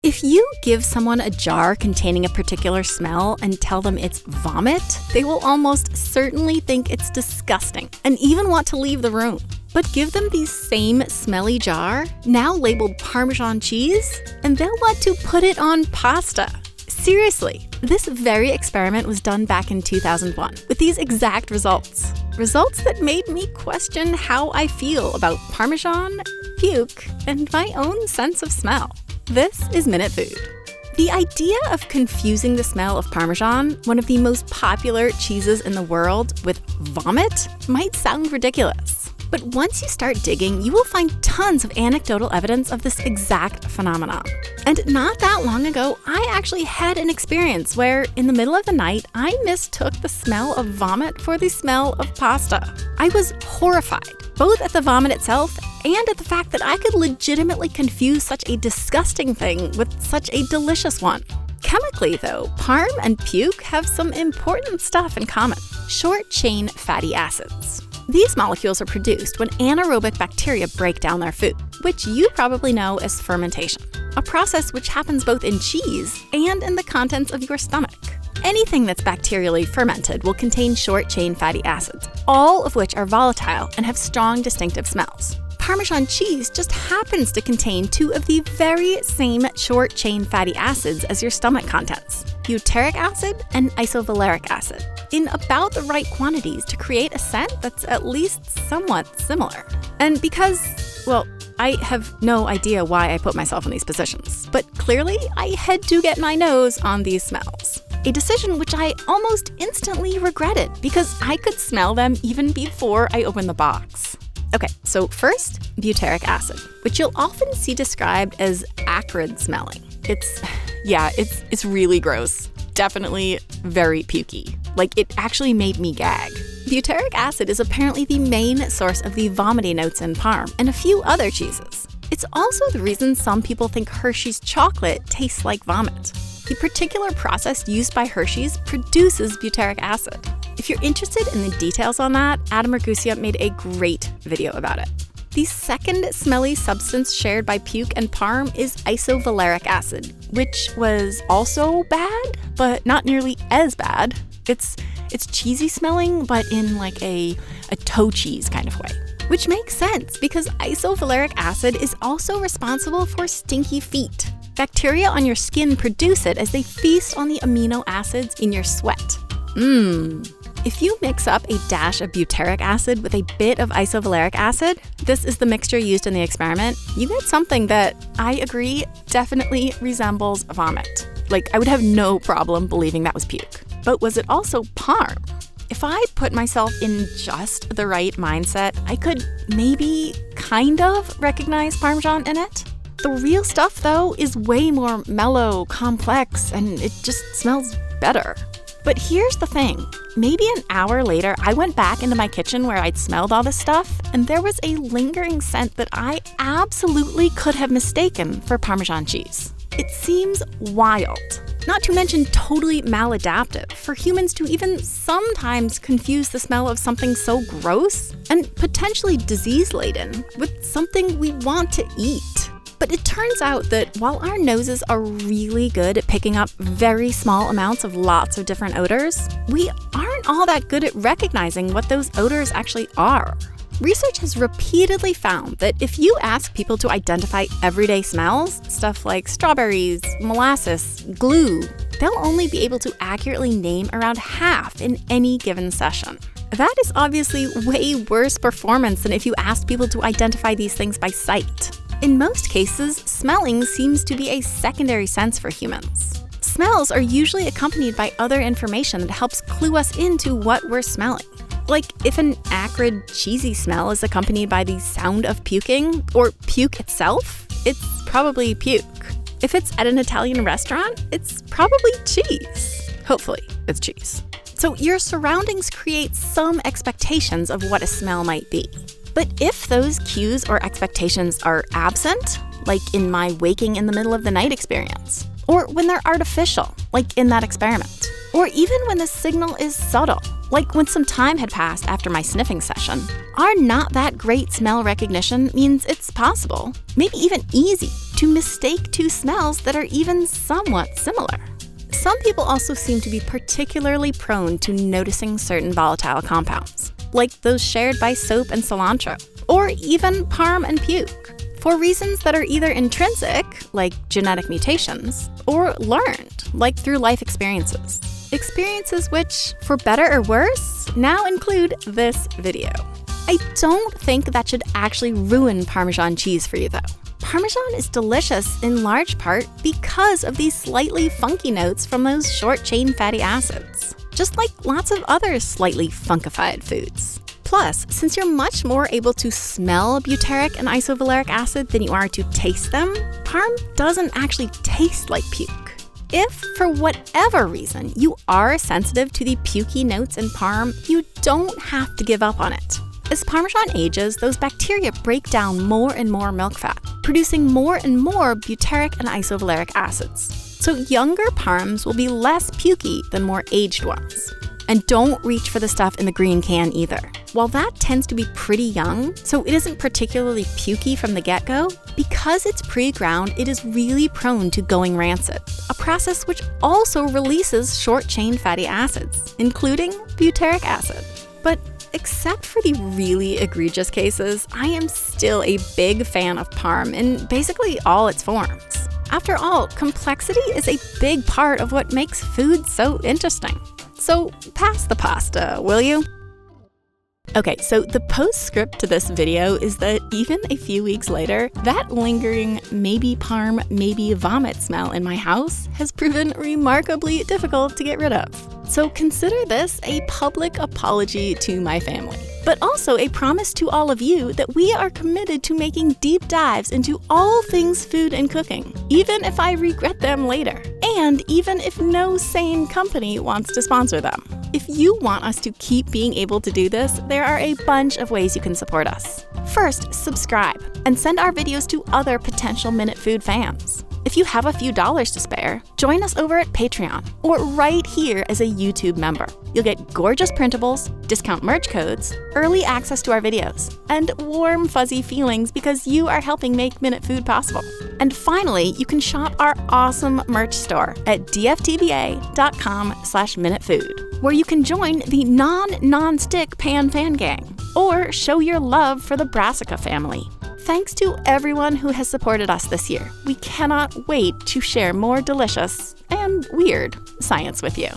If you give someone a jar containing a particular smell and tell them it's vomit, they will almost certainly think it's disgusting and even want to leave the room. But give them the same smelly jar, now labeled Parmesan cheese, and they'll want to put it on pasta. Seriously, this very experiment was done back in 2001 with these exact results. Results that made me question how I feel about Parmesan, puke, and my own sense of smell. This is Minute Food. The idea of confusing the smell of Parmesan, one of the most popular cheeses in the world, with vomit might sound ridiculous. But once you start digging, you will find tons of anecdotal evidence of this exact phenomenon. And not that long ago, I actually had an experience where, in the middle of the night, I mistook the smell of vomit for the smell of pasta. I was horrified, both at the vomit itself and at the fact that I could legitimately confuse such a disgusting thing with such a delicious one. Chemically, though, parm and puke have some important stuff in common: short-chain fatty acids. These molecules are produced when anaerobic bacteria break down their food, which you probably know as fermentation, a process which happens both in cheese and in the contents of your stomach. Anything that's bacterially fermented will contain short-chain fatty acids, all of which are volatile and have strong distinctive smells. Parmesan cheese just happens to contain two of the very same short-chain fatty acids as your stomach contents, butyric acid and isovaleric acid, in about the right quantities to create a scent that's at least somewhat similar. And because, well, I have no idea why I put myself in these positions, but clearly I had to get my nose on these smells. A decision which I almost instantly regretted because I could smell them even before I opened the box. Okay, so first, butyric acid, which you'll often see described as acrid smelling. It's really gross. Definitely very pukey. Like, it actually made me gag. Butyric acid is apparently the main source of the vomiting notes in parm and a few other cheeses. It's also the reason some people think Hershey's chocolate tastes like vomit. The particular process used by Hershey's produces butyric acid. If you're interested in the details on that, A McCormick made a great video about it. The second smelly substance shared by puke and parm is isovaleric acid, which was also bad, but not nearly as bad. It's cheesy smelling, but in like a toe cheese kind of way. Which makes sense because isovaleric acid is also responsible for stinky feet. Bacteria on your skin produce it as they feast on the amino acids in your sweat. If you mix up a dash of butyric acid with a bit of isovaleric acid, this is the mixture used in the experiment, you get something that, I agree, definitely resembles vomit. Like, I would have no problem believing that was puke. But was it also parm? If I put myself in just the right mindset, I could maybe kind of recognize Parmesan in it. The real stuff, though, is way more mellow, complex, and it just smells better. But here's the thing. Maybe an hour later, I went back into my kitchen where I'd smelled all this stuff, and there was a lingering scent that I absolutely could have mistaken for Parmesan cheese. It seems wild, not to mention totally maladaptive, for humans to even sometimes confuse the smell of something so gross and potentially disease-laden with something we want to eat. But it turns out that while our noses are really good at picking up very small amounts of lots of different odors, we aren't all that good at recognizing what those odors actually are. Research has repeatedly found that if you ask people to identify everyday smells, stuff like strawberries, molasses, glue, they'll only be able to accurately name around half in any given session. That is obviously way worse performance than if you asked people to identify these things by sight. In most cases, smelling seems to be a secondary sense for humans. Smells are usually accompanied by other information that helps clue us into what we're smelling. Like if an acrid, cheesy smell is accompanied by the sound of puking, or puke itself, it's probably puke. If it's at an Italian restaurant, it's probably cheese. Hopefully, it's cheese. So your surroundings create some expectations of what a smell might be. But if those cues or expectations are absent, like in my waking in the middle of the night experience, or when they're artificial, like in that experiment, or even when the signal is subtle, like when some time had passed after my sniffing session, our not that great smell recognition means it's possible, maybe even easy, to mistake two smells that are even somewhat similar. Some people also seem to be particularly prone to noticing certain volatile compounds, like those shared by soap and cilantro, or even parm and puke, for reasons that are either intrinsic, like genetic mutations, or learned, like through life experiences. Experiences which, for better or worse, now include this video. I don't think that should actually ruin Parmesan cheese for you though. Parmesan is delicious in large part because of these slightly funky notes from those short-chain fatty acids, just like lots of other slightly funkified foods. Plus, since you're much more able to smell butyric and isovaleric acid than you are to taste them, parm doesn't actually taste like puke. If, for whatever reason, you are sensitive to the pukey notes in parm, you don't have to give up on it. As Parmesan ages, those bacteria break down more and more milk fat, producing more and more butyric and isovaleric acids. So younger parms will be less pukey than more aged ones. And don't reach for the stuff in the green can either. While that tends to be pretty young, so it isn't particularly pukey from the get-go, because it's pre-ground, it is really prone to going rancid, a process which also releases short-chain fatty acids, including butyric acid. But except for the really egregious cases, I am still a big fan of parm in basically all its forms. After all, complexity is a big part of what makes food so interesting. So pass the pasta, will you? Okay, so the postscript to this video is that even a few weeks later, that lingering maybe parm, maybe vomit smell in my house has proven remarkably difficult to get rid of. So consider this a public apology to my family, but also a promise to all of you that we are committed to making deep dives into all things food and cooking, even if I regret them later, and even if no sane company wants to sponsor them. If you want us to keep being able to do this, there are a bunch of ways you can support us. First, subscribe and send our videos to other potential Minute Food fans. If you have a few dollars to spare, join us over at Patreon or right here as a YouTube member. You'll get gorgeous printables, discount merch codes, early access to our videos, and warm, fuzzy feelings because you are helping make Minute Food possible. And finally, you can shop our awesome merch store at dftba.com/minutefood, where you can join the non-stick pan fan gang or show your love for the 𝗶𝗁𝗃 family. Thanks to everyone who has supported us this year. We cannot wait to share more delicious and weird science with you.